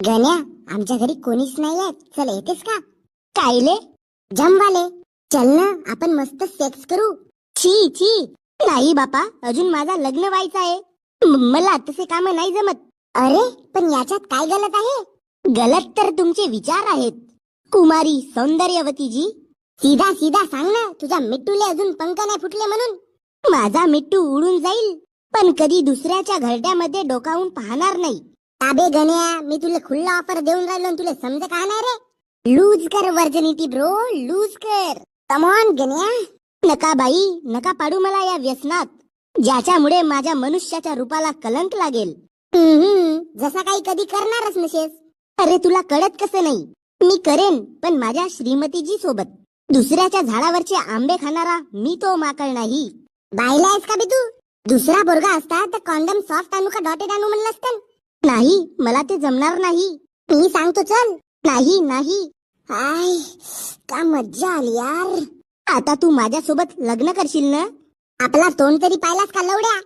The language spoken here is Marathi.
गण्या, आमच्या घरी कोणीच नाही आहे, चल येतेस का? कायले? जमवाले. चल ना, आपण मस्त सेक्स करू. छी छी, नाही बापा, अजून माझा लग्न व्हायचं आहे. मला तसे काम नाही जमत. अरे पण याच्यात काय गलत आहे? गलत तर तुमचे विचार आहेत कुमारी सौंदर्यवतीजी. सीधा सीधा सांग ना, तुझ्या मिट्टूले अजून पंख नाही फुटले म्हणून. माझा मिट्टू उडून जाईल, पण कधी दुसऱ्याच्या घरट्यामध्ये डोकावून पाहणार नाही. अबे गण्या, मी तुला खुल्ला ऑफर देऊन राहिलो, तुला समज का नाही रे? लूज कर वर्जिनिटी ब्रो, लूज कर. कम ऑन गण्या. नका बाई, नका पाडू मला या व्यसनात, ज्याच्यामुळे माझ्या मनुष्याच्या रूपाला कलंक लागेल. जसा काही कधी करणारच नसेस. अरे तुला कळत कसं नाही? मी करेन, पण माझ्या श्रीमतीजी सोबत. दुसऱ्याच्या झाडावरचे आंबे खाणारा मी तो माकळ नाही. बायला आहेस का बी तू? दुसरा पोरगा असता तर कॉन्डम सॉफ्ट आणू का डॉटेड आणू म्हणलं असतं? नाही, मला ते जमणार नाही. मी सांगतो चल. नाही नाही. हाय, का मज्जा आली यार. आता तू माझ्यासोबत लग्न करशील ना? आपला तोंड तरी पाहिलास का लवड्या?